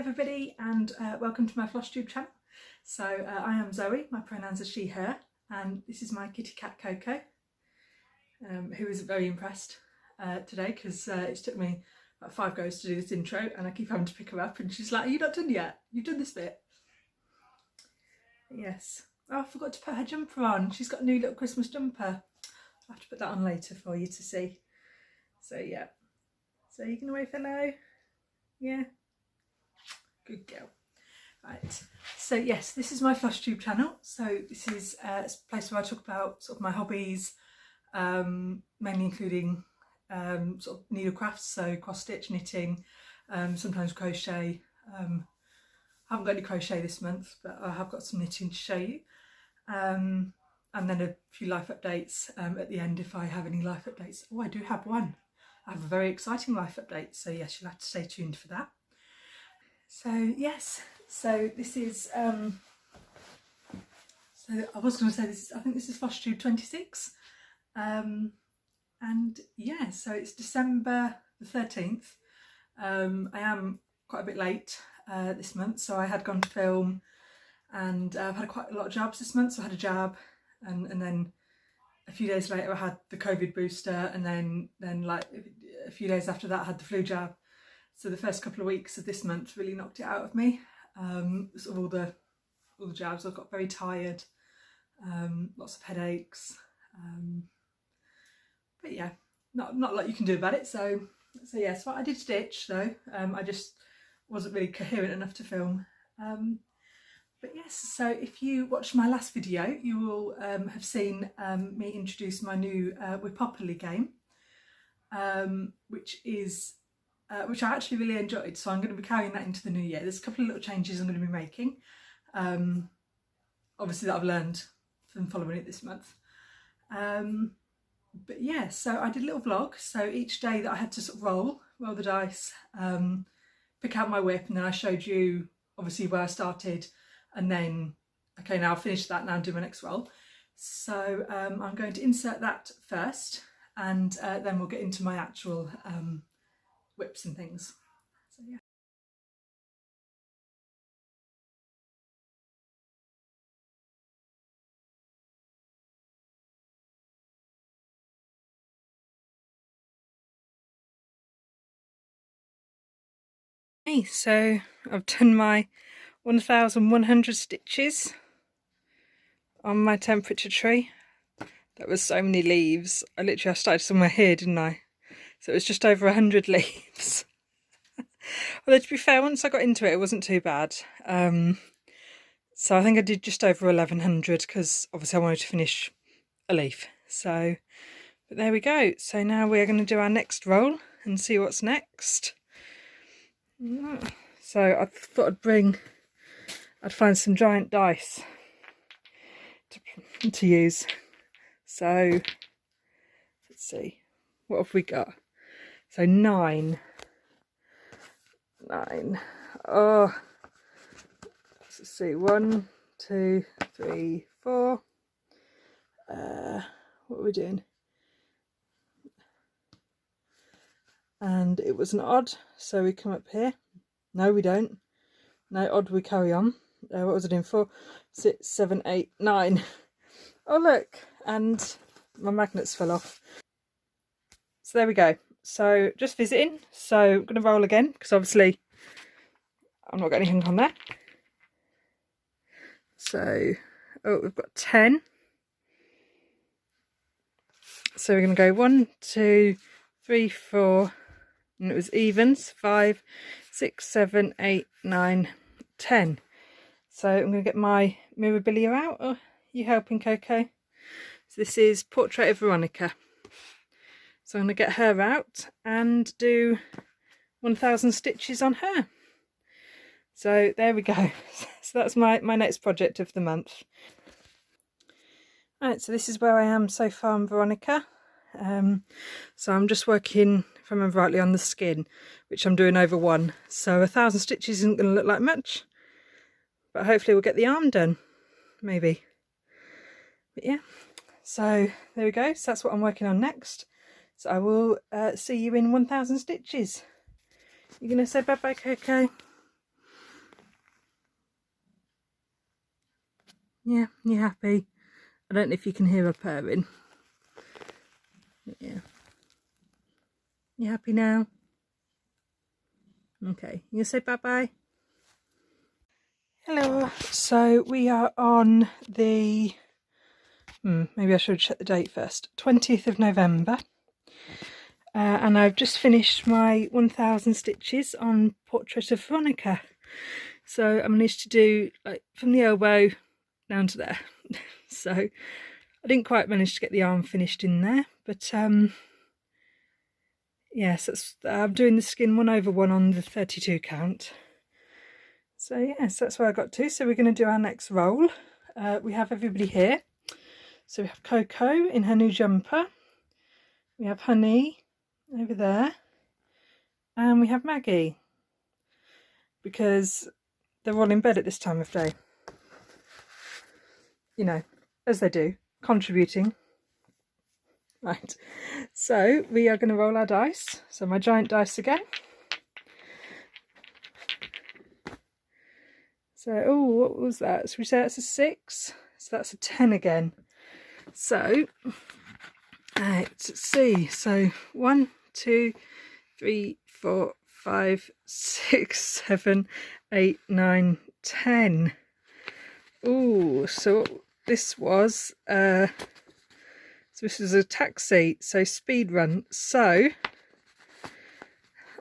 everybody, and welcome to my Flosstube channel. So I am Zoe, my pronouns are she, her, and this is my kitty cat Coco, who is very impressed today because it's took me about 5 goes to do this intro and I keep having to pick her up and she's like, "Are you not done yet? You've done this bit." Yes. Oh, I forgot to put her jumper on. She's got a new little Christmas jumper. I'll have to put that on later for you to see. So yeah. So you can wave hello? Yeah. Good girl. Right, so yes, this is my Flosstube channel. So this is a place where I talk about sort of my hobbies, mainly including sort of needlecrafts, so cross stitch, knitting, sometimes crochet. I haven't got any crochet this month, but I have got some knitting to show you. And then a few life updates at the end if I have any life updates. Oh, I do have one. I have a very exciting life update, so yes, you'll have to stay tuned for that. So yes, so this is, so I was going to say this is, I think this is Flosstube 26. And yeah, so it's December the 13th. I am quite a bit late this month, so I had gone to film and I've had quite a lot of jabs this month. So I had a jab and then a few days later I had the COVID booster, and then like a few days after that I had the flu jab. So the first couple of weeks of this month really knocked it out of me. Sort of all the jabs, I've got very tired, lots of headaches. But yeah, not a lot you can do about it. So yes, well, I did stitch though. I just wasn't really coherent enough to film. But yes, so if you watched my last video, you will have seen me introduce my new Wipopoly game, which I actually really enjoyed. So I'm going to be carrying that into the new year. There's a couple of little changes I'm going to be making, obviously that I've learned from following it this month. But yeah, so I did a little vlog. So each day that I had to sort of roll the dice, pick out my whip, and then I showed you obviously where I started, and then okay, now I've finished that, now I'm doing my next roll. So I'm going to insert that first, and then we'll get into my actual whips and things. So yeah. Okay, so I've done my 1100 stitches on my temperature tree. That was so many leaves. I started somewhere here, didn't I? So it was just over 100 leaves. Although to be fair, once I got into it, it wasn't too bad. So I think I did just over 1100 because obviously I wanted to finish a leaf. So, but there we go. So now we're going to do our next roll and see what's next. So I thought I'd find some giant dice to use. So let's see, what have we got? So 9. Oh, let's see, 1, 2, 3, 4. What are we doing? And it was an odd, so we come up here. No, we don't. No, odd, we carry on. What was it in? 4, 6, 7, 8, 9. Oh look, and my magnets fell off. So there we go. So just visiting. So I'm going to roll again because obviously I'm not getting anything on there. So, oh, we've got 10. So we're going to go 1, 2, 3, 4, and it was evens. 5, 6, 7, 8, 9, 10. So I'm going to get my mirabilia out. Oh, you helping, Coco? So this is Portrait of Veronica. So I'm going to get her out and do 1000 stitches on her. So there we go. So that's my next project of the month. Right, so this is where I am so far on Veronica. So I'm just working, if I remember rightly, on the skin, which I'm doing over 1. So 1000 stitches isn't going to look like much, but hopefully we'll get the arm done, maybe. But yeah, so there we go. So that's what I'm working on next. So I will see you in 1000 stitches. You're going to say bye-bye, Coco? Yeah, you happy? I don't know if you can hear her purring. Yeah. You happy now? Okay, you say bye-bye? Hello, so we are on the, maybe I should check the date first, 20th of November. And I've just finished my 1000 stitches on Portrait of Veronica. So I managed to do like from the elbow down to there. So I didn't quite manage to get the arm finished in there, but yes, I'm doing the skin 1/1 on the 32 count. So yes, that's where I got to. So we're going to do our next roll. We have everybody here. So we have Coco in her new jumper. We have Honey over there. And we have Maggie. Because they're all in bed at this time of day. You know, as they do, contributing. Right, so we are going to roll our dice. So my giant dice again. So, oh, what was that? So we say that's a 6. So that's a 10 again. So, let's see. So 1, 2, 3, 4, 5, 6, 7, 8, 9, 10. Oh, so this was this was a taxi, so speed run. So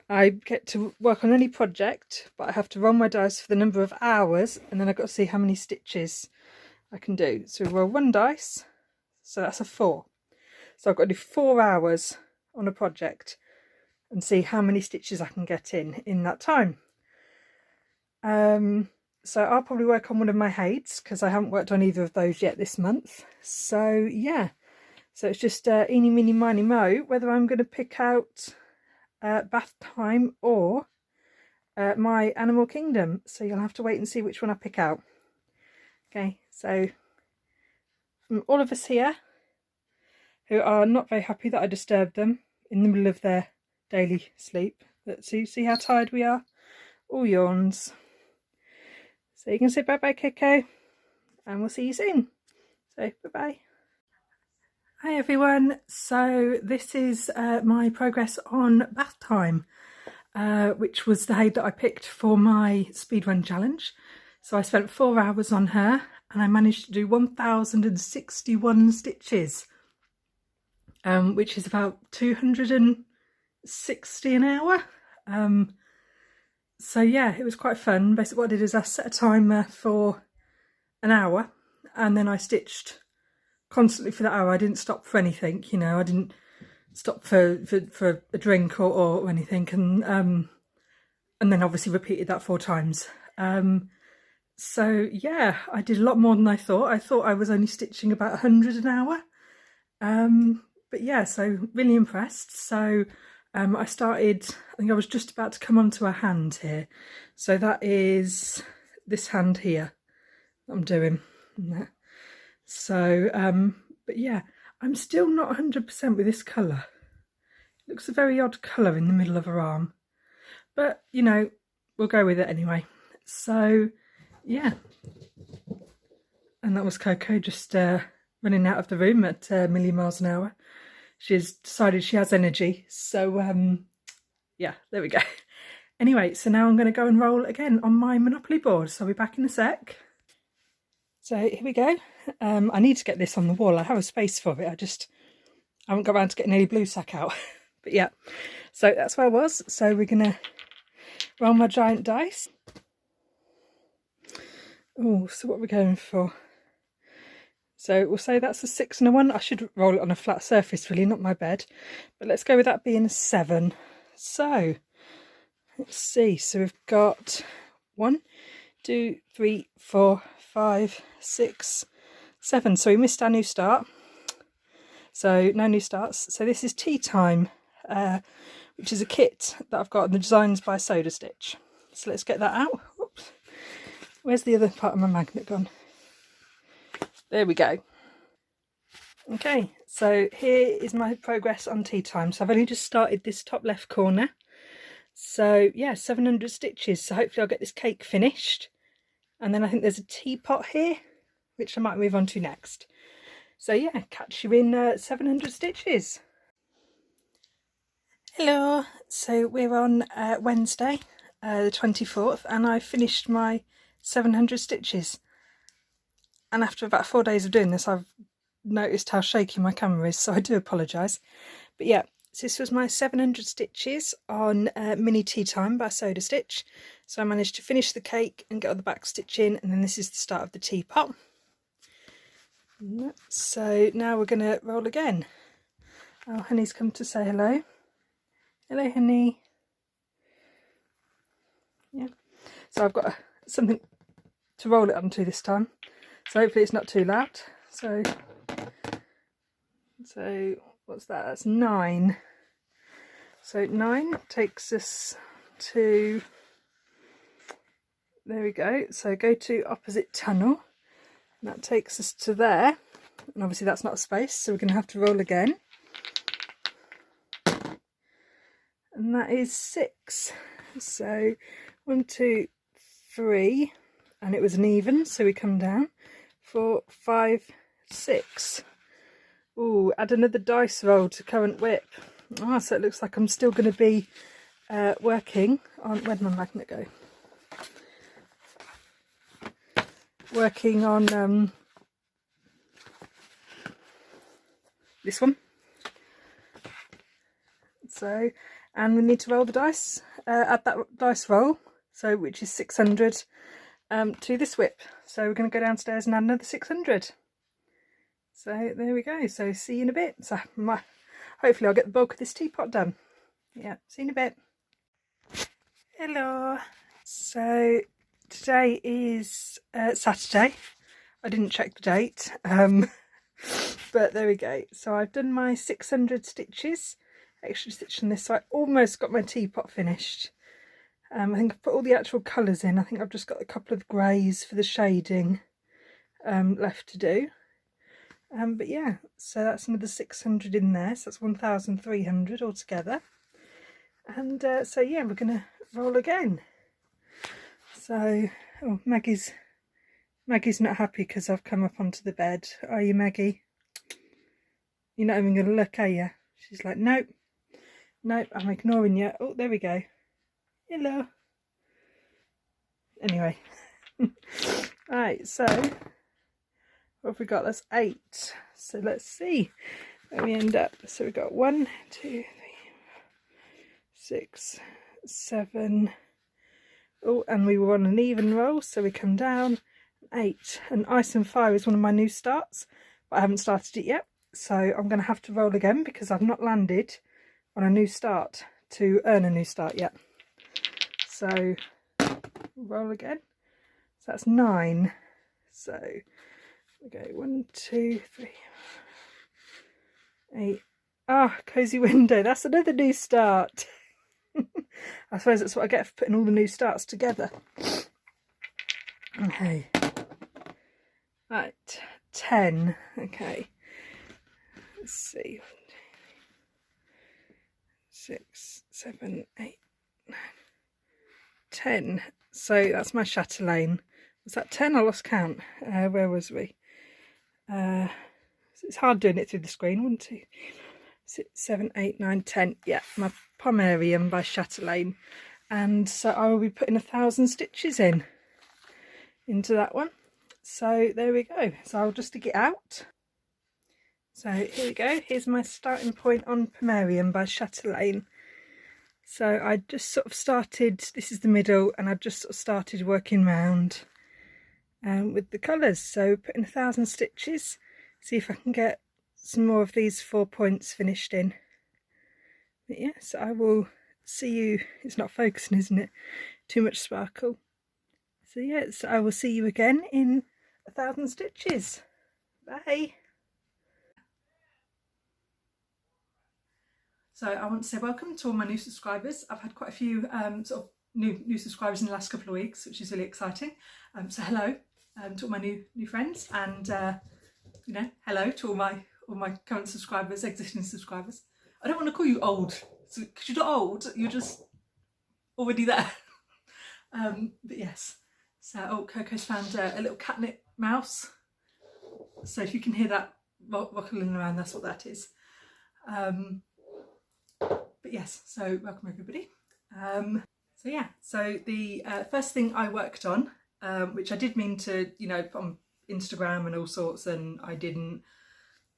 I get to work on any project, but I have to roll my dice for the number of hours, and then I've got to see how many stitches I can do. So we roll 1 dice, so that's a 4. So I've got to do 4 hours on a project and see how many stitches I can get in that time. So I'll probably work on one of my heights because I haven't worked on either of those yet this month. So yeah, so it's just eeny, meeny, miny, mo whether I'm going to pick out bath time or my Animal Kingdom. So you'll have to wait and see which one I pick out. Okay, so from all of us here who are not very happy that I disturbed them in the middle of their daily sleep. Let's see how tired we are. All yawns. So you can say bye-bye, Coco, and we'll see you soon. So bye-bye. Hi everyone, so this is my progress on bath time, which was the Haid that I picked for my speedrun challenge. So I spent 4 hours on her and I managed to do 1061 stitches, which is about 260 an hour. So yeah, it was quite fun. Basically what I did is I set a timer for an hour and then I stitched constantly for that hour. I didn't stop for anything, you know, I didn't stop for a drink or anything, and then obviously repeated that 4 times. So yeah, I did a lot more than I thought. I thought I was only stitching about 100 an hour. But yeah, so really impressed. So I started, I think I was just about to come onto a hand here. So that is this hand here that I'm doing. So, but yeah, I'm still not 100% with this colour. It looks a very odd colour in the middle of her arm. But, you know, we'll go with it anyway. So, yeah. And that was Coco just running out of the room at a million miles an hour. She's decided she has energy. So, yeah, there we go. Anyway, so now I'm going to go and roll again on my Monopoly board. So I'll be back in a sec. So here we go. I need to get this on the wall. I have a space for it. I haven't got around to getting any blue sack out. But yeah, so that's where I was. So we're going to roll my giant dice. Oh, so what are we going for? So we'll say that's a 6 and a 1. I should roll it on a flat surface, really, not my bed. But let's go with that being a 7. So let's see. So we've got 1, 2, 3, 4, 5, 6, 7. So we missed our new start. So no new starts. So this is Tea Time, which is a kit that I've got, and the design's by Soda Stitch. So let's get that out. Oops. Where's the other part of my magnet gone? There we go. Okay, so here is my progress on Tea Time. So I've only just started this top left corner. So yeah, 700 stitches. So hopefully I'll get this cake finished. And then I think there's a teapot here. which I might move on to next. So yeah, catch you in 700 stitches. Hello, so we're on Wednesday, the 24th, and I finished my 700 stitches. And after about 4 days of doing this, I've noticed how shaky my camera is, so I do apologise. But yeah, so this was my 700 stitches on Mini Tea Time by Soda Stitch. So I managed to finish the cake and get all the back stitch in, and then this is the start of the teapot. So now we're going to roll again. Oh, Honey's come to say hello. Hello, Honey. Yeah. So I've got something to roll it onto this time. So hopefully it's not too loud. So what's that? That's 9. So 9 takes us to, there we go. So go to opposite tunnel. And that takes us to there. And obviously that's not a space, so we're going to have to roll again. And that is 6. So 1, 2, 3, and it was an even, so we come down. 4, 5, 6. Ooh, add another dice roll to current whip. Ah, so it looks like I'm still going to be working on, where'd my magnet go? Working on this one. So, and we need to roll the dice, add that dice roll, so which is 600 to this whip. So we're going to go downstairs and add another 600. So there we go. So see you in a bit. So hopefully I'll get the bulk of this teapot done. Yeah, see you in a bit. Hello. So today is Saturday. I didn't check the date, but there we go. So I've done my 600 stitches. Extra stitch on this, so I almost got my teapot finished. I think I've put all the actual colours in. I think I've just got a couple of greys for the shading left to do. But yeah, so that's another 600 in there, so that's 1,300 altogether. And so yeah, we're going to roll again. So, oh, Maggie's not happy because I've come up onto the bed. Are you, Maggie? You're not even going to look, are you? She's like, nope. Nope, I'm ignoring you. Oh, there we go. Hello. Anyway. Right, so what have we got? That's 8. So let's see where we end up. So we've got 1, 2, 3, 6, 7. Oh, and we were on an even roll, so we come down 8. And Ice and Fire is one of my new starts, but I haven't started it yet. So I'm going to have to roll again because I've not landed on a new start to earn a new start yet. So roll again. So that's 9. So we go 1, 2, 3, 8. Ah, cozy window. That's another new start. I suppose that's what I get for putting all the new starts together. Okay. Right, 10. Okay. Let's see. 6, 7, 8, 9, 10. So that's my chatelaine. Was that 10? I lost count. Where was we? It's hard doing it through the screen. 1, 2, 6, 7, 8, 9, 10. Yeah, my primarium by Chatelaine. And so I will be putting 1,000 stitches into that one. So there we go. So I'll just dig it out. So here we go. Here's my starting point on Primarium by Chatelaine. So I just sort of started, this is the middle, and I just sort of started working round with the colours. So putting 1,000 stitches, see if I can get some more of these 4 points finished in. But yeah, so I will see you, it's not focusing, isn't it? Too much sparkle. So yeah, so I will see you again in 1,000 stitches. Bye. So I want to say welcome to all my new subscribers. I've had quite a few sort of new subscribers in the last couple of weeks, which is really exciting. So hello to all my new friends, and you know, hello to all my current subscribers, existing subscribers. I don't want to call you old, because you're not old, you're just already there. But yes. So oh, Coco's found a little catnip mouse. So if you can hear that rockling around, that's what that is. But yes, so welcome everybody. So yeah, so the first thing I worked on, which I did mean to, you know, put on Instagram and all sorts, and I didn't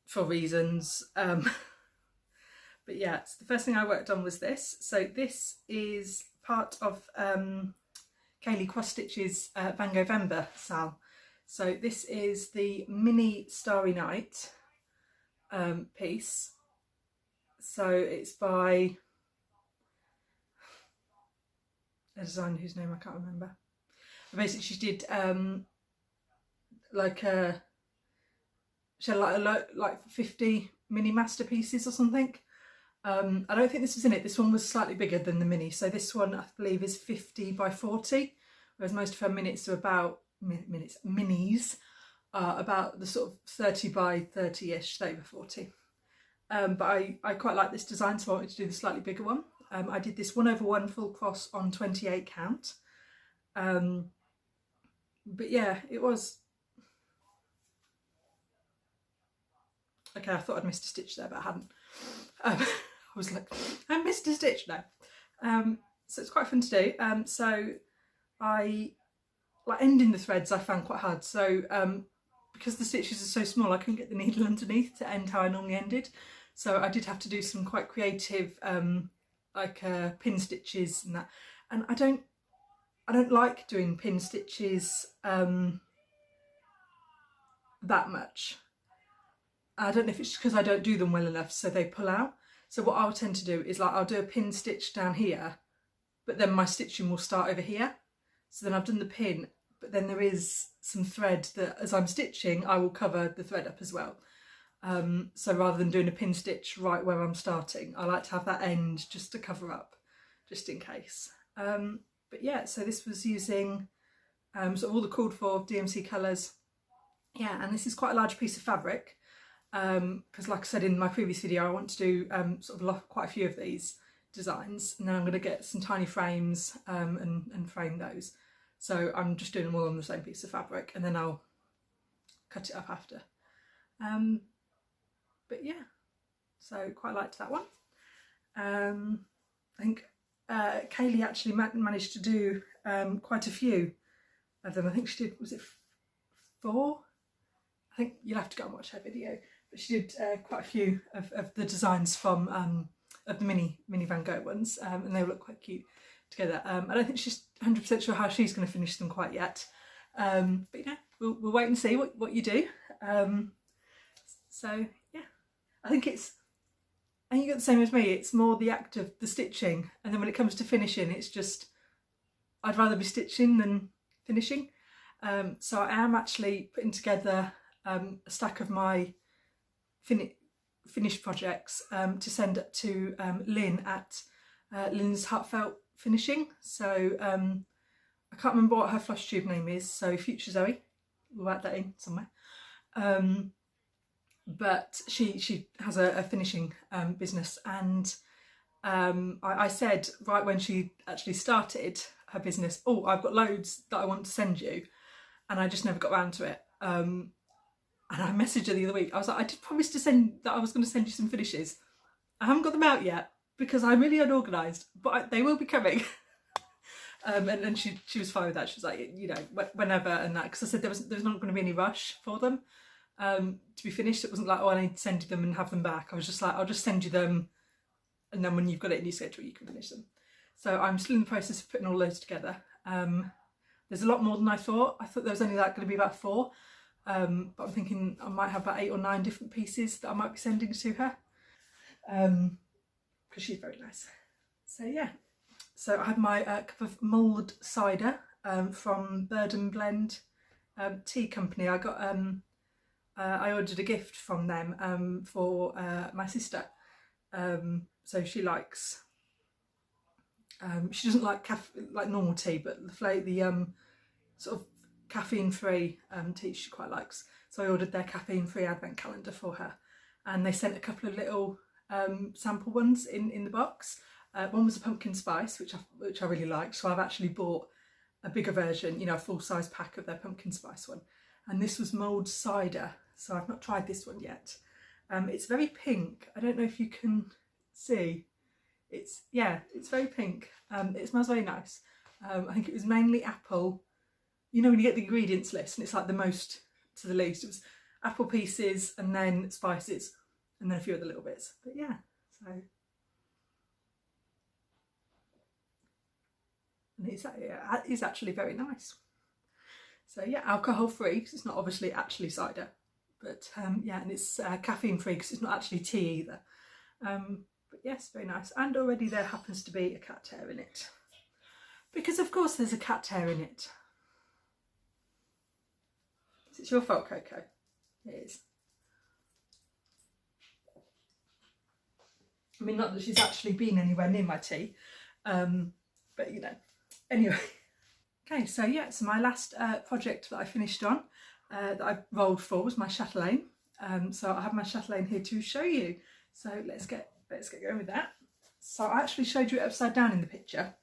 for reasons. But yeah, so the first thing I worked on was this. So this is part of Kaylee Cross Stitch's Van Govember sale. So this is the mini Starry Night piece. So it's by a designer whose name I can't remember. But basically she did she had like 50 mini masterpieces or something. I don't think this was in it. This one was slightly bigger than the mini. So this one I believe is 50 by 40, whereas most of her minutes are about minis are about the sort of 30 by 30-ish, 30 by 40. But I quite like this design, so I wanted to do the slightly bigger one. I did this 1/1 full cross on 28 count. But yeah, it was... Okay, I thought I'd missed a stitch there, but I hadn't. I was like, I missed a stitch now. So it's quite fun to do. So I, like, ending the threads I found quite hard. So because the stitches are so small, I couldn't get the needle underneath to end how I normally ended. So I did have to do some quite creative pin stitches and that. And I don't like doing pin stitches that much. I don't know if it's because I don't do them well enough, so they pull out. So what I'll tend to do is, like, I'll do a pin stitch down here, but then my stitching will start over here. So then I've done the pin, but then there is some thread that as I'm stitching, I will cover the thread up as well. So rather than doing a pin stitch right where I'm starting, I like to have that end just to cover up, just in case. But yeah, so this was using sort of all the called for DMC colours. Yeah, and this is quite a large piece of fabric. Because like I said in my previous video, I want to do quite a few of these designs, and then I'm going to get some tiny frames and frame those. So I'm just doing them all on the same piece of fabric, and then I'll cut it up after. But yeah, so quite liked that one. I think Kaylee actually managed to do quite a few of them. I think she did, was it 4? I think you'll have to go and watch her video. But she did quite a few of the designs from of the mini Van Gogh ones, and they all look quite cute together. I don't think she's 100% sure how she's going to finish them quite yet, but you know, we'll wait and see what you do. So yeah, I think you're the same as me. It's more the act of the stitching, and then when it comes to finishing, it's just I'd rather be stitching than finishing. So I am actually putting together a stack of my finished projects to send up to Lynn at Lynn's Heartfelt Finishing. So I can't remember what her Flosstube name is, so Future Zoe, we'll write that in somewhere. But she has a finishing business, and I said right when she actually started her business, oh, I've got loads that I want to send you, and I just never got around to it. And I messaged her the other week. I was like, I did promise that I was going to send you some finishes. I haven't got them out yet because I'm really unorganised, but they will be coming. And she was fine with that. She was like, you know, whenever and that, because I said there's not going to be any rush for them to be finished. It wasn't like, oh, I need to send you them and have them back. I was just like, I'll just send you them, and then when you've got it in your schedule, you can finish them. So I'm still in the process of putting all those together. There's a lot more than I thought. I thought there was only going to be about 4. But I'm thinking I might have about 8 or 9 different pieces that I might be sending to her, because she's very nice. So yeah, so I had my cup of mulled cider from Bird and Blend Tea Company. I got I ordered a gift from them for my sister. So she likes she doesn't like normal tea, but the sort of caffeine-free tea she quite likes. So I ordered their caffeine-free advent calendar for her, and they sent a couple of little sample ones in the box. One was a pumpkin spice, which I really liked, so I've actually bought a bigger version, you know, a full-size pack of their pumpkin spice one. And this was mulled cider, so I've not tried this one yet. It's very pink. I don't know if you can see. It's very pink. It smells very nice. I think it was mainly apple. You know when you get the ingredients list and it's like the most to the least. It was apple pieces and then spices and then a few other little bits. But yeah, so. And it's actually very nice. So yeah, alcohol free because it's not obviously actually cider. But yeah, and it's caffeine free because it's not actually tea either. But yes, very nice. And already there happens to be a cat hair in it. Because of course there's a cat hair in it. It's your fault, Coco. It is. I mean, not that she's actually been anywhere near my tea, but you know. Anyway. Okay, so yeah, so my last project that I finished on, that I rolled for, was my chatelaine. So I have my chatelaine here to show you. So let's get going with that. So I actually showed you it upside down in the picture.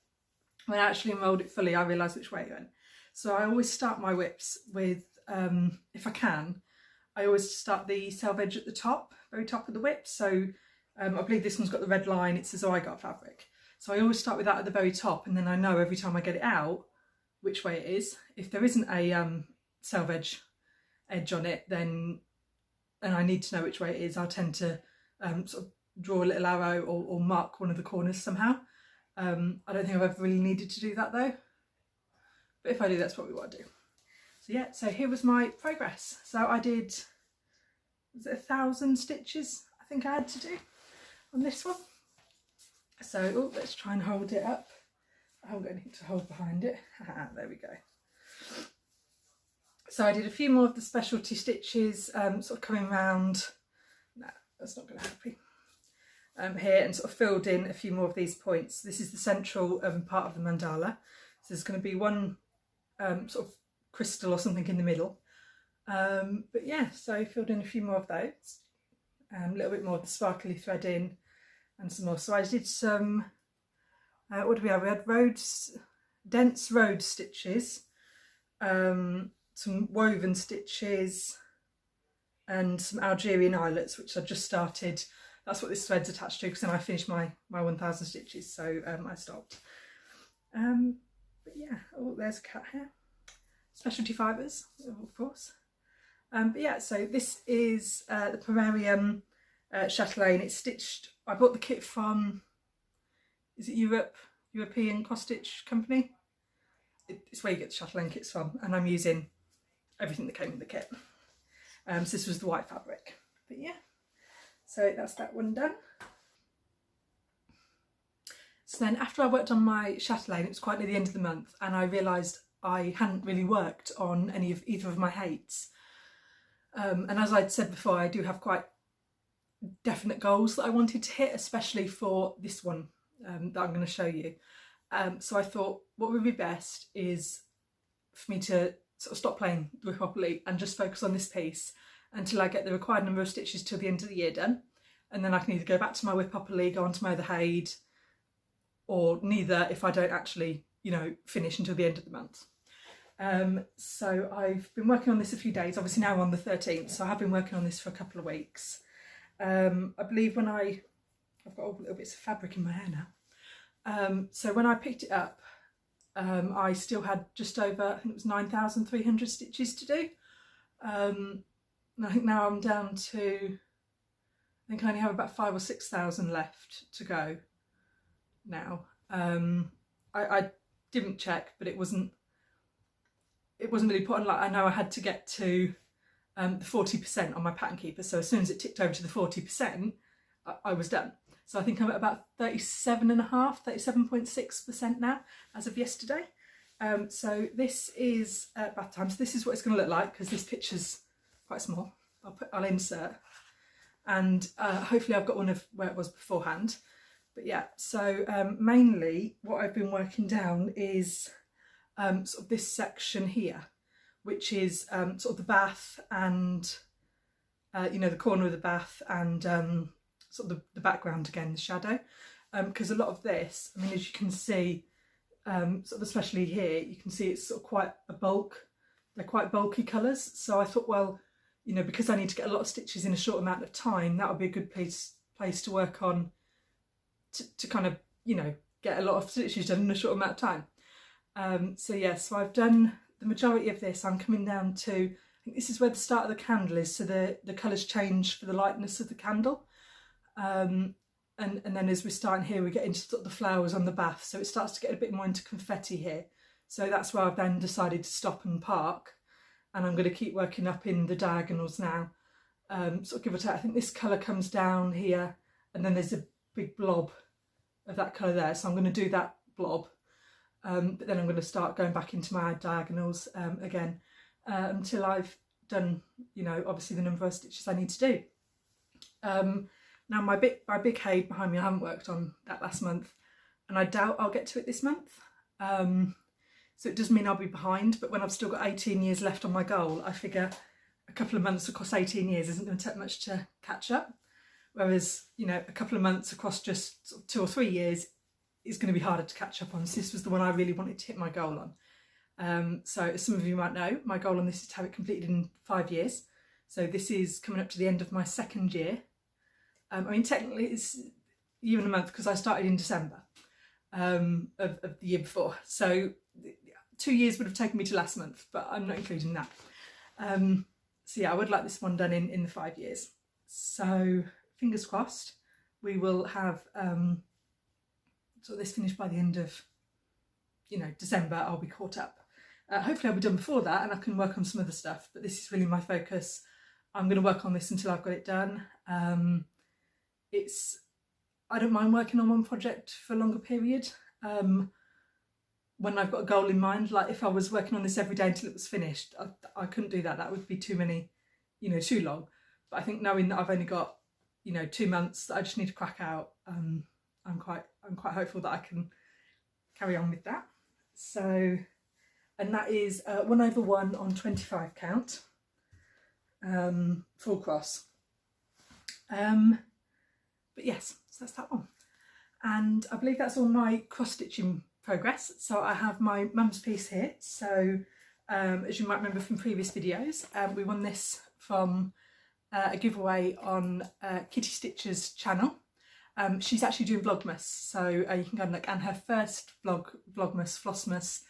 When I actually unrolled it fully, I realised which way it went. So I always start my whips with, if I can, I always start the selvage at the top, very top of the whip. So I believe this one's got the red line, it says, oh, I got fabric. So I always start with that at the very top, and then I know every time I get it out which way it is. If there isn't a selvage edge on it, then, and I need to know which way it is, I'll tend to sort of draw a little arrow or mark one of the corners somehow. I don't think I've ever really needed to do that though, but if I do, that's probably what I do. So yeah, so here was my progress. So I did, was it 1,000 stitches I think I had to do on this one. So let's try and hold it up. I haven't got anything to hold behind it. There we go. So I did a few more of the specialty stitches, sort of coming round. No, that's not going to help you. Here, and sort of filled in a few more of these points. This is the central part of the mandala. So there's going to be one sort of crystal or something in the middle. But yeah, so I filled in a few more of those. A little bit more of the sparkly thread in and some more. So I did some, what do we have? We had dense road stitches, some woven stitches and some Algerian eyelets, which I just started. That's what this thread's attached to, because then I finished my 1,000 stitches, so I stopped. But yeah, oh, there's a cat hair. Specialty fibres, of course. But yeah, so this is the primarium chatelaine. It's stitched, I bought the kit from, is it European Cross Stitch Company? It's where you get the chatelaine kits from, and I'm using everything that came with the kit. So this was the white fabric. But yeah, so that's that one done. So then after I worked on my chatelaine, it was quite near the end of the month, and I realised I hadn't really worked on either of my hates. And as I'd said before, I do have quite definite goals that I wanted to hit, especially for this one that I'm going to show you. So I thought what would be best is for me to sort of stop playing the whip properly and just focus on this piece until I get the required number of stitches till the end of the year done. And then I can either go back to my whip properly, go on to my other hade, or neither if I don't actually, you know, finish until the end of the month. So I've been working on this a few days, obviously now we're on the 13th, so I have been working on this for a couple of weeks. I believe when I've got all little bits of fabric in my hair now. So when I picked it up, I still had just over, I think it was 9,300 stitches to do. And I think now I'm down to, I think I only have about 5,000 or 6,000 left to go now. I didn't check, but it wasn't really put on, like, I know I had to get to the 40% on my pattern keeper, so as soon as it ticked over to the 40%, I was done. So I think I'm at about 37.6% now as of yesterday. So this is bath time. So this is what it's going to look like, because this picture's quite small. I'll insert, and hopefully I've got one of where it was beforehand. But yeah, so mainly what I've been working down is sort of this section here, which is sort of the bath and you know, the corner of the bath and sort of the background again, the shadow, because a lot of this, I mean, as you can see, sort of especially here, you can see it's sort of quite a bulk. They're quite bulky colours, so I thought, well, you know, because I need to get a lot of stitches in a short amount of time, that would be a good place to work on to kind of, you know, get a lot of stitches done in a short amount of time. So yeah, so I've done the majority of this. I'm coming down to, I think this is where the start of the candle is, so the colours change for the lightness of the candle. And then as we're starting here, we get into sort of the flowers on the bath, so it starts to get a bit more into confetti here. So that's where I've then decided to stop and park, and I'm going to keep working up in the diagonals now. Sort of give or take, I think this colour comes down here, and then there's a big blob of that colour there, so I'm going to do that blob, but then I'm going to start going back into my diagonals again until I've done, you know, obviously the number of stitches I need to do. Now my big hay behind me, I haven't worked on that last month, and I doubt I'll get to it this month. So it does mean I'll be behind, but when I've still got 18 years left on my goal, I figure a couple of months across 18 years isn't going to take much to catch up. Whereas, you know, a couple of months across just sort of 2 or 3 years is going to be harder to catch up on. So this was the one I really wanted to hit my goal on. So as some of you might know, my goal on this is to have it completed in 5 years. So this is coming up to the end of my 2nd year. I mean, technically it's a year and a month because I started in December of the year before. So 2 years would have taken me to last month, but I'm not including that. So yeah, I would like this one done in the 5 years. So fingers crossed, we will have sort of this finished by the end of, you know, December. I'll be caught up. Hopefully I'll be done before that and I can work on some other stuff, but this is really my focus. I'm going to work on this until I've got it done. I don't mind working on one project for a longer period when I've got a goal in mind. Like if I was working on this every day until it was finished, I couldn't do that. That would be too many, you know, too long. But I think knowing that I've only got, you know, 2 months that I just need to crack out, I'm quite hopeful that I can carry on with that. So, and that is 1/1 on 25 count, full cross. But yes, so that's that one. And I believe that's all my cross stitching progress. So I have my mum's piece here. So as you might remember from previous videos, we won this from a giveaway on Kitty Stitcher's channel. She's actually doing Vlogmas, so you can go and look. And her first Vlogmas, Flossmas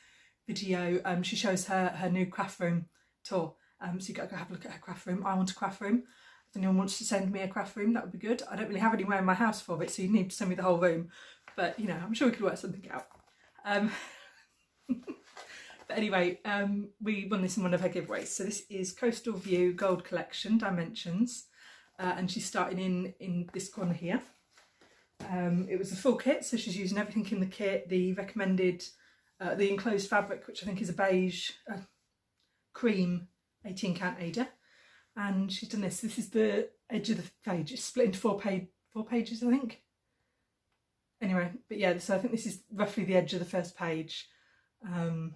video, she shows her new craft room tour. So you got to go have a look at her craft room. I want a craft room. If anyone wants to send me a craft room, that would be good. I don't really have anywhere in my house for it, so you need to send me the whole room. But you know, I'm sure we could work something out. But anyway, we won this in one of her giveaways. So this is Coastal View Gold Collection Dimensions, and she's starting in this corner here. It was a full kit, so she's using everything in the kit. The recommended, the enclosed fabric, which I think is a beige cream 18 count Ada, and she's done this. This is the edge of the page. It's split into four pages, I think. Anyway, but yeah, so I think this is roughly the edge of the first page that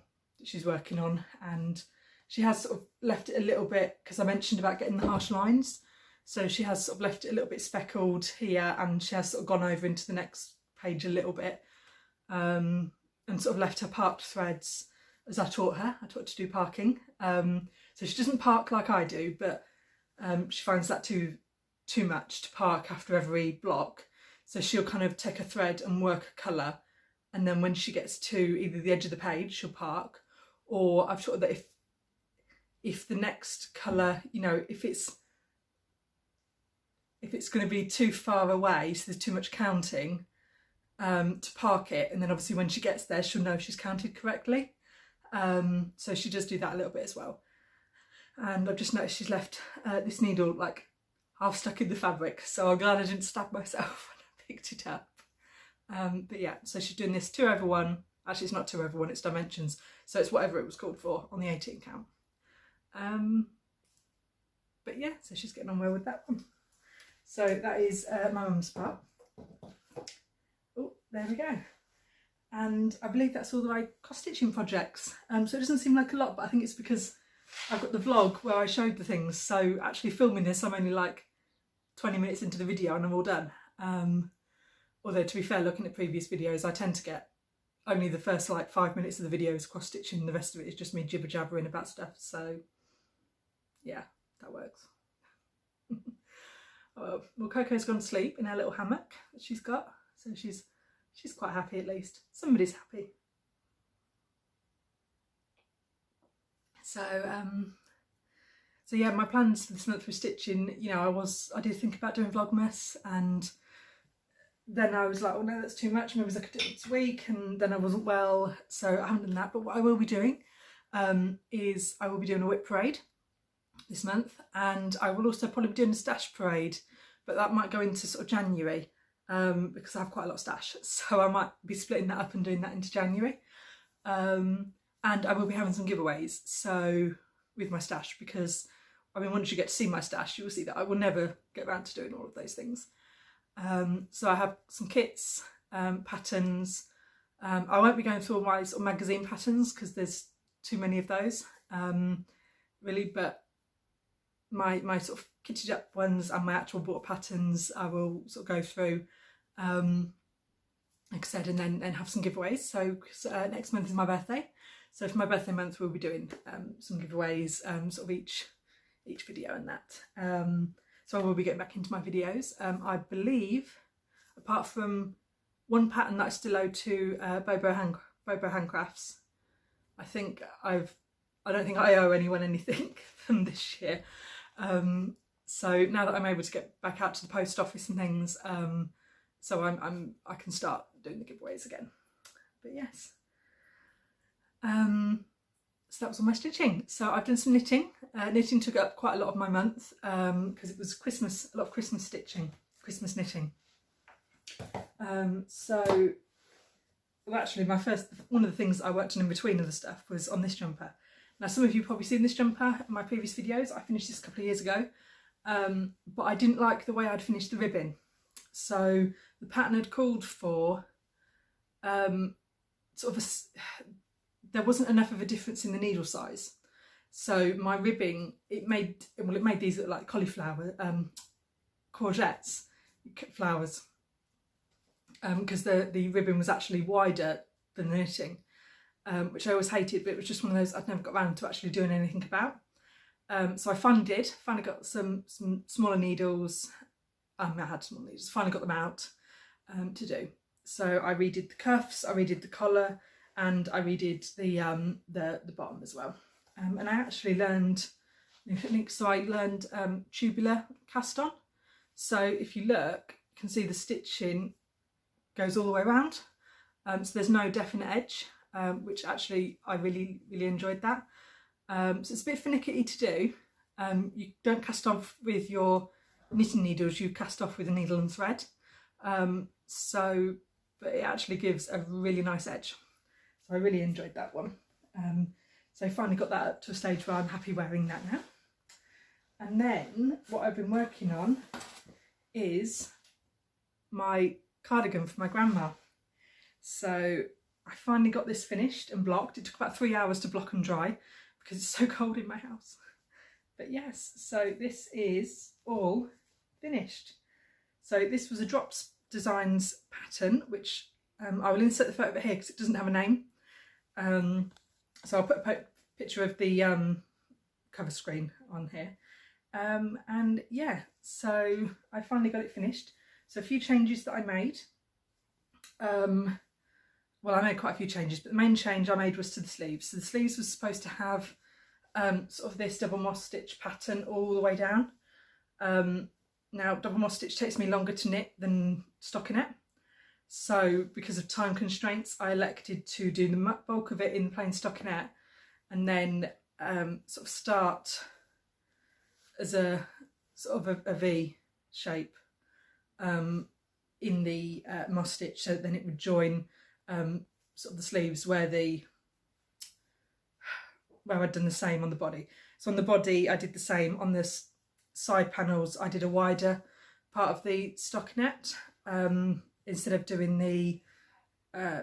she's working on, and she has sort of left it a little bit, because I mentioned about getting the harsh lines, so she has sort of left it a little bit speckled here, and she has sort of gone over into the next page a little bit, and sort of left her parked threads as I taught her. I taught her to do parking, so she doesn't park like I do, but she finds that too much to park after every block. So she'll kind of take a thread and work a colour, and then when she gets to either the edge of the page, she'll park, or I've taught her that if the next colour, you know, if it's going to be too far away, so there's too much counting, to park it, and then obviously when she gets there, she'll know she's counted correctly. So she does do that a little bit as well. And I've just noticed she's left this needle like half stuck in the fabric, so I'm glad I didn't stab myself when I picked it up. But yeah, so she's doing this 2/1. Actually, it's not 2/1, it's dimensions, so it's whatever it was called for on the 18 count. But yeah, so she's getting on well with that one. So that is my mum's part. Oh, there we go. And I believe that's all my cross stitching projects. So it doesn't seem like a lot, but I think it's because I've got the vlog where I showed the things. So actually filming this, I'm only like 20 minutes into the video and I'm all done. Although to be fair, looking at previous videos, I tend to get only the first like 5 minutes of the video is cross stitching, the rest of it is just me jibber jabbering about stuff. So yeah, that works. well, Coco's gone to sleep in her little hammock that she's got, so she's quite happy at least. Somebody's happy. So so yeah, my plans for this month for stitching, you know, I did think about doing Vlogmas, and then I was like, oh no, that's too much, maybe I could do it next week, and then I wasn't well, so I haven't done that. But what I will be doing is I will be doing a whip parade this month, and I will also probably be doing a stash parade, but that might go into sort of January, because I have quite a lot of stash, so I might be splitting that up and doing that into January. And I will be having some giveaways, so with my stash, because I mean, once you get to see my stash, you will see that I will never get around to doing all of those things. So I have some kits, patterns. I won't be going through all my sort of magazine patterns because there's too many of those, really, but my sort of kitted up ones and my actual bought patterns I will sort of go through, like I said, and then have some giveaways. So next month is my birthday, so for my birthday month we'll be doing some giveaways, sort of each video and that. So I will be getting back into my videos. I believe, apart from one pattern that I still owe to Bobo Handcrafts, I don't think I owe anyone anything from this year. So now that I'm able to get back out to the post office and things, so I can start doing the giveaways again. But yes, so that was all my stitching. So I've done some knitting. Knitting took up quite a lot of my month, because it was Christmas, a lot of Christmas stitching, Christmas knitting. So well, actually one of the things I worked on in between other stuff was on this jumper. Now some of you have probably seen this jumper in my previous videos. I finished this a couple of years ago, but I didn't like the way I'd finished the ribbing. So the pattern had called for sort of there wasn't enough of a difference in the needle size. So my ribbing, it made these look like cauliflower, courgettes, flowers, because the ribbon was actually wider than the knitting, which I always hated, but it was just one of those I'd never got around to actually doing anything about. So I finally got some smaller needles. I had smaller needles, finally got them out to do. So I redid the cuffs, I redid the collar, and I redid the bottom as well. And I actually learned new techniques. So I learned tubular cast on. So if you look, you can see the stitching goes all the way around. So there's no definite edge, which actually I really enjoyed that. So it's a bit finicky to do. You don't cast off with your knitting needles, you cast off with a needle and thread. But it actually gives a really nice edge. So I really enjoyed that one. So I finally got that up to a stage where I'm happy wearing that now. And then what I've been working on is my cardigan for my grandma. So I finally got this finished and blocked. It took about 3 hours to block and dry because it's so cold in my house. But yes, so this is all finished. So this was a Drops Designs pattern, which I will insert the photo of it here because it doesn't have a name. So I'll put a picture of the cover screen on here. And yeah, so I finally got it finished. So a few changes that I made. Well, I made quite a few changes, but the main change I made was to the sleeves. So the sleeves was supposed to have sort of this double moss stitch pattern all the way down. Now double moss stitch takes me longer to knit than stockinette. So because of time constraints, I elected to do the bulk of it in plain stockinette and then sort of start as a sort of a V shape in the moss stitch, so then it would join sort of the sleeves where I'd done the same on the body. So on the body I did the same. On the side panels I did a wider part of the stockinette instead of doing the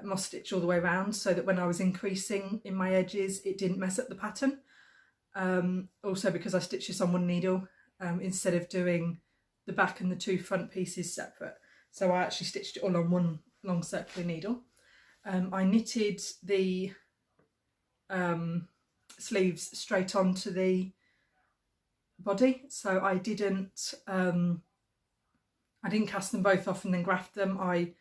moss stitch all the way around, so that when I was increasing in my edges it didn't mess up the pattern. Also because I stitched this on one needle instead of doing the back and the two front pieces separate. So I actually stitched it all on one long circular needle. I knitted the sleeves straight onto the body, so I didn't I didn't cast them both off and then graft them. I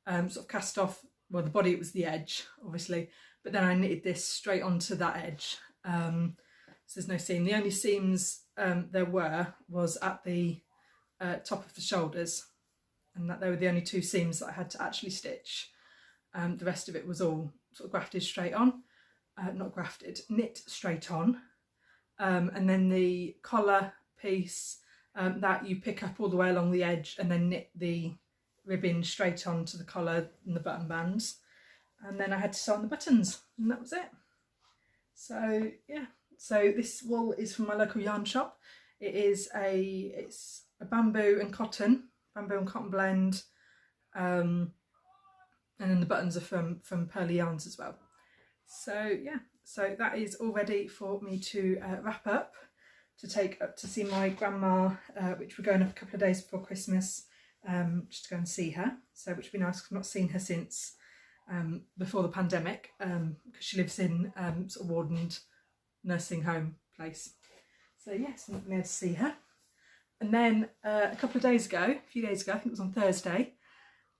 sort of cast off, well, the body, it was the edge, obviously, but then I knitted this straight onto that edge. So there's no seam. The only seams there was at the top of the shoulders, and that they were the only two seams that I had to actually stitch. The rest of it was all sort of grafted straight on. Not grafted, knit straight on. And then the collar piece, that you pick up all the way along the edge and then knit the ribbon straight onto the collar and the button bands. And then I had to sew on the buttons, and that was it. So yeah, so this wool is from my local yarn shop. It's a bamboo and cotton blend, and then the buttons are from Pearly Yarns as well. So yeah, so that is all ready for me to wrap up, to take up to see my grandma, which we're going up a couple of days before Christmas, just to go and see her. So which would be nice, because I've not seen her since before the pandemic, because she lives in sort of wardened nursing home place. So yes, I'm going to see her. And then a few days ago, I think it was on Thursday,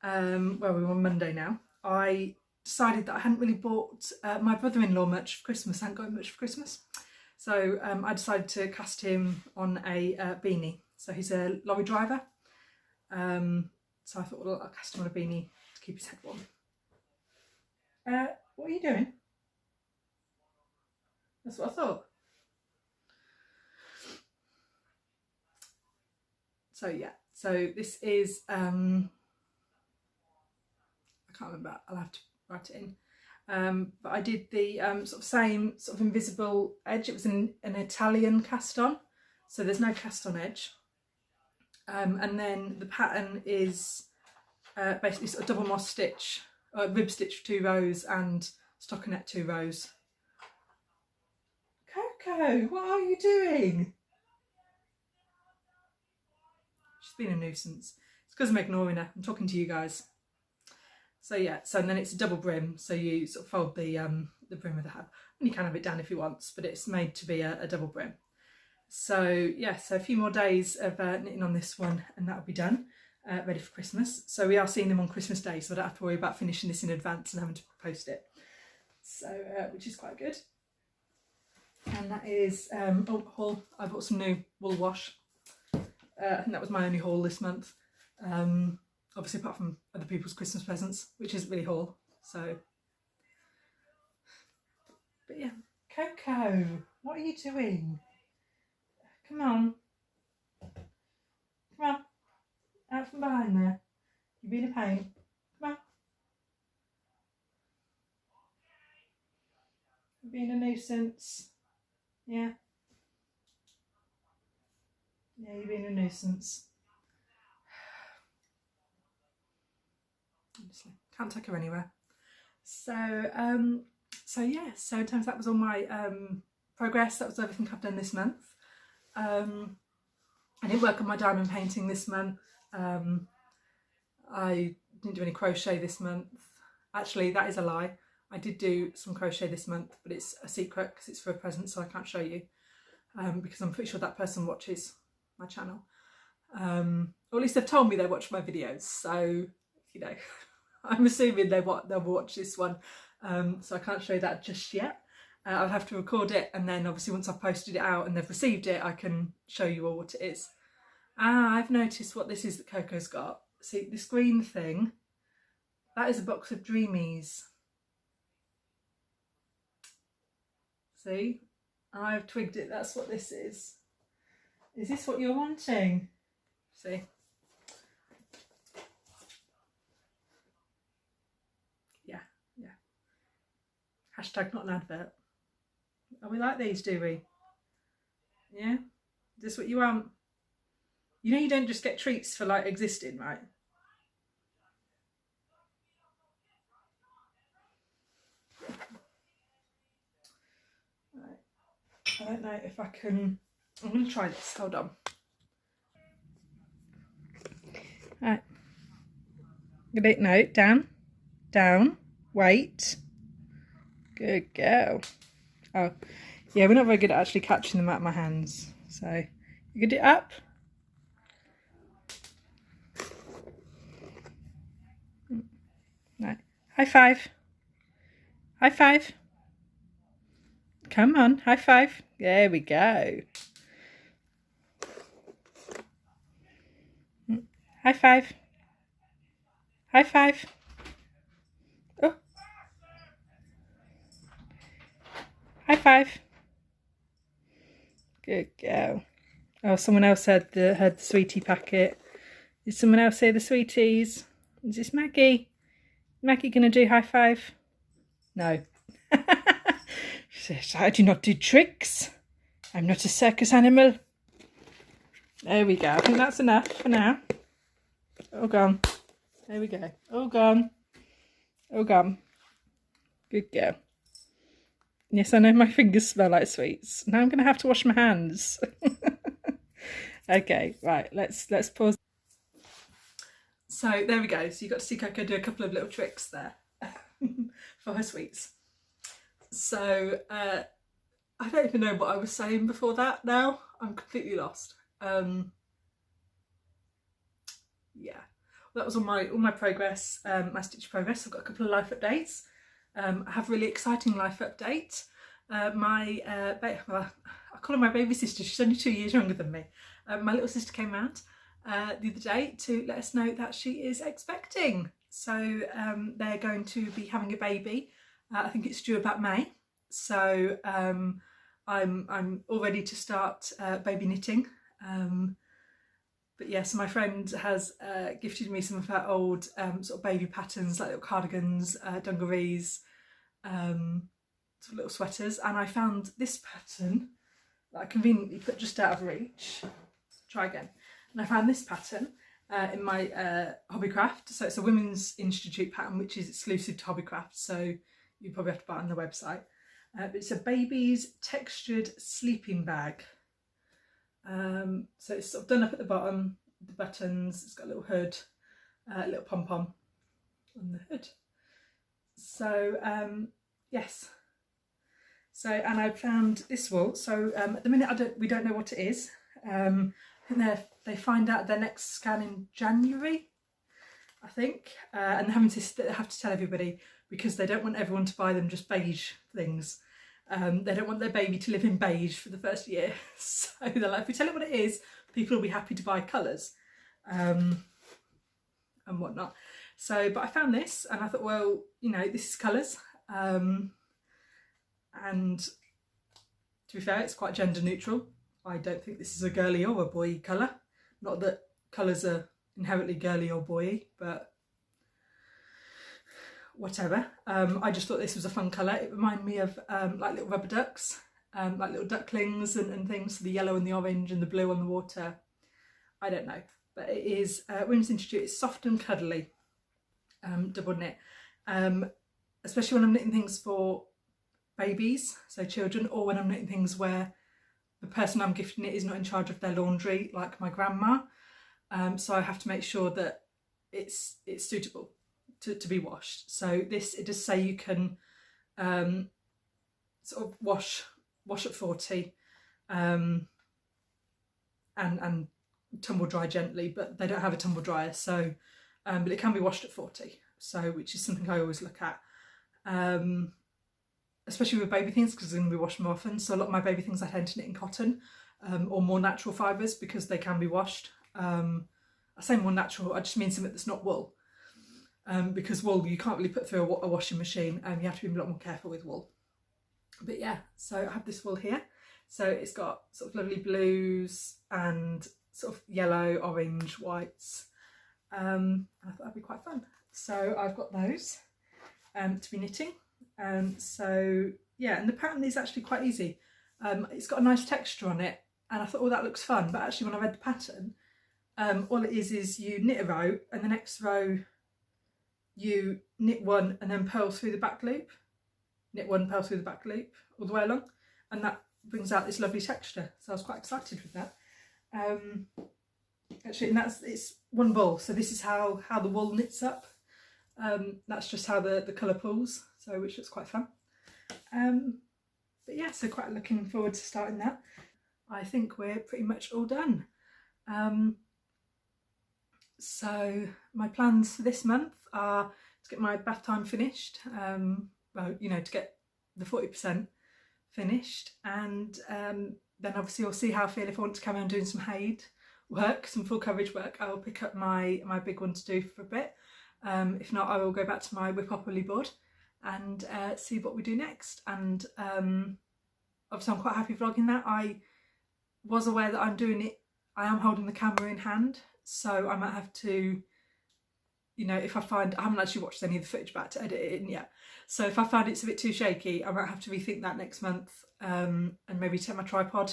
well, we're on Monday now, I decided that I hadn't really bought my brother-in-law much for Christmas. I hadn't got much for Christmas. So I decided to cast him on a beanie. So he's a lorry driver. So I thought, well, I'll cast him on a beanie to keep his head warm. What are you doing? That's what I thought. So yeah, so this is, I can't remember, I'll have to write it in. But I did the sort of same sort of invisible edge. It was an Italian cast on, so there's no cast on edge. And then the pattern is basically sort of double moss stitch, rib stitch 2 rows and stockinette 2 rows. Coco, what are you doing? She's been a nuisance. It's because I'm ignoring her. I'm talking to you guys. So yeah, so and then it's a double brim, so you sort of fold the brim of the hat, and you can have it down if you want, but it's made to be a double brim. So yeah, so a few more days of knitting on this one, and that'll be done, ready for Christmas. So we are seeing them on Christmas Day, so I don't have to worry about finishing this in advance and having to post it. So which is quite good. And that is haul. I bought some new wool wash. I think that was my only haul this month. Obviously apart from other people's Christmas presents, which isn't really haul, so. But yeah, Coco, what are you doing? Come on. Come on. Out from behind there. You're being a pain. Come on. You're being a nuisance. Yeah. Yeah, you're being a nuisance. Honestly, can't take her anywhere. So so yeah, so in terms of that was all my progress. That was everything I've done this month. I didn't work on my diamond painting this month. I didn't do any crochet this month. Actually, that is a lie. I did do some crochet this month, but it's a secret because it's for a present, so I can't show you, because I'm pretty sure that person watches my channel, or at least they've told me they watch my videos, so you know, I'm assuming they'll watch this one, so I can't show that just yet. I'll have to record it, and then obviously once I've posted it out and they've received it, I can show you all what it is. I've noticed what this is that Coco's got. See, this green thing, that is a box of Dreamies. See, I've twigged it, that's what this is. Is this what you're wanting? See? Yeah, yeah. Hashtag not an advert. Oh, we like these, do we? Yeah? Is this what you want? You know you don't just get treats for like existing, right? Right. I don't know if I can... I'm going to try this. Hold on. Right. No, down. Down. Wait. Good girl. Oh, yeah, we're not very good at actually catching them out of my hands. So, you get it up. High five. High five. Come on, high five. There we go. High five. High five. Oh. High five. Good girl. Oh, someone else had the sweetie packet. Did someone else say the sweeties? Is this Maggie? Maggie gonna do high five? No. She says, I do not do tricks. I'm not a circus animal. There we go. I think that's enough for now. All gone. There we go. All gone. All gone. Good girl. Yes, I know my fingers smell like sweets. Now I'm going to have to wash my hands. Okay, right. Let's pause. So there we go. So you got to see Coco do a couple of little tricks there for her sweets. So I don't even know what I was saying before that now. I'm completely lost. Yeah, that was all my progress, my stitch progress. I've got a couple of life updates. I have a really exciting life update. My well, I call her my baby sister. She's only 2 years younger than me. My little sister came round the other day to let us know that she is expecting. So they're going to be having a baby. I think it's due about May. So I'm all ready to start baby knitting. But yes, my friend has gifted me some of her old sort of baby patterns, like little cardigans, dungarees, sort of little sweaters, and I found this pattern that I conveniently put just out of reach. Try again. And I found this pattern in my Hobbycraft. So it's a Women's Institute pattern, which is exclusive to Hobbycraft, so you probably have to buy it on the website. But it's a baby's textured sleeping bag. So it's sort of done up at the bottom, the buttons, it's got a little hood, a little pom-pom on the hood. So yes, so, and I found this wool. So at the minute we don't know what it is. I think they find out their next scan in January, I think, and they have to tell everybody because they don't want everyone to buy them just beige things. They don't want their baby to live in beige for the first year. So they're like, if we tell it what it is, people will be happy to buy colours and whatnot. So, but I found this and I thought, well, you know, this is colours. And to be fair, it's quite gender neutral. I don't think this is a girly or a boy colour. Not that colours are inherently girly or boy, but whatever. I just thought this was a fun colour. It reminded me of like little rubber ducks, like little ducklings and things, the yellow and the orange and the blue on the water. I don't know, but it is Women's Institute. It's soft and cuddly, double knit, especially when I'm knitting things for babies, so children, or when I'm knitting things where the person I'm gifting it is not in charge of their laundry, like my grandma. So I have to make sure that it's suitable to be washed. So this, it does say you can sort of wash at 40 and tumble dry gently, but they don't have a tumble dryer, so but it can be washed at 40, so which is something I always look at, especially with baby things, because they're going to be washed more often. So a lot of my baby things I tend to knit in cotton or more natural fibres because they can be washed. I say more natural, I just mean something that's not wool. Because wool you can't really put through a washing machine, and you have to be a lot more careful with wool. But yeah, so I have this wool here. So it's got sort of lovely blues and sort of yellow, orange, whites. I thought that'd be quite fun. So I've got those to be knitting. So yeah, and the pattern is actually quite easy. It's got a nice texture on it, and I thought, oh, that looks fun. But actually when I read the pattern, all it is you knit a row, and the next row you knit one and then purl through the back loop, knit one, purl through the back loop all the way along, and that brings out this lovely texture. So I was quite excited with that. Actually, and it's one ball, so this is how the wool knits up. That's just how the colour pulls, so which looks quite fun. But yeah, so quite looking forward to starting that. I think we're pretty much all done. So my plans for this month are to get my bath time finished. Well, you know, to get the 40% finished, and then obviously I'll see how I feel. If I want to carry on doing some Haid work, some full coverage work, I will pick up my big one to do for a bit. If not, I will go back to my Whip Properly board and see what we do next. And obviously I'm quite happy vlogging that. I was aware that I'm doing it, I am holding the camera in hand, so I might have to, you know, if I find, I haven't actually watched any of the footage back to edit it in yet, so if I find it's a bit too shaky, I might have to rethink that next month, and maybe take my tripod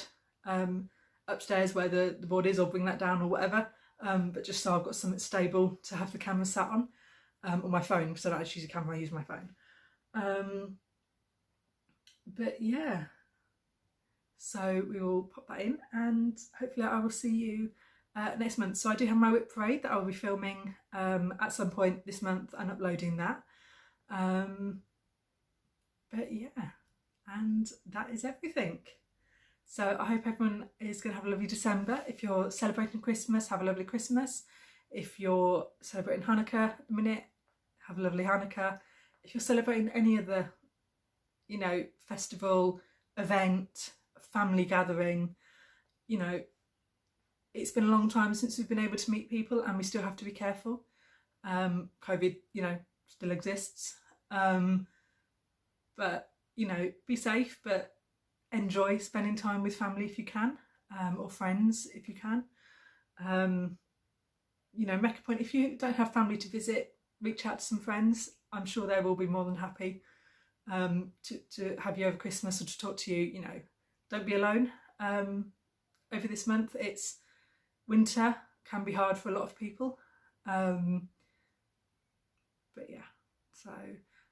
upstairs where the board is, or bring that down or whatever, but just so I've got something stable to have the camera sat on my phone, because I don't actually use a camera, I use my phone. But yeah, so we will pop that in, and hopefully I will see you next month. So I do have my whip parade that I'll be filming at some point this month and uploading that. But yeah, and that is everything. So I hope everyone is going to have a lovely December. If you're celebrating Christmas, have a lovely Christmas. If you're celebrating Hanukkah at the minute, have a lovely Hanukkah. If you're celebrating any other, you know, festival, event, family gathering, you know, it's been a long time since we've been able to meet people, and we still have to be careful. COVID, you know, still exists. But, you know, be safe, but enjoy spending time with family if you can, or friends if you can. You know, make a point, if you don't have family to visit, reach out to some friends. I'm sure they will be more than happy to have you over Christmas, or to talk to you. You know, don't be alone over this month. It's winter, can be hard for a lot of people. But yeah, so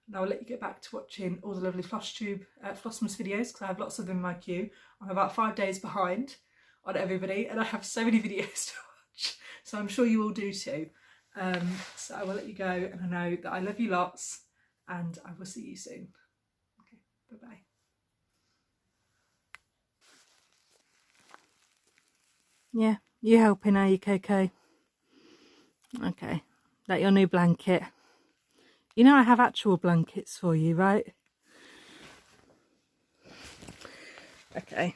now I'll let you get back to watching all the lovely Flosstube Flossmas videos, because I have lots of them in my queue. I'm about 5 days behind on everybody, and I have so many videos to watch, so I'm sure you all do too. So I will let you go, and I know that I love you lots, and I will see you soon. Okay, bye-bye. Yeah, you helping, are you, Coco? Okay, that your new blanket. You know I have actual blankets for you, right? Okay.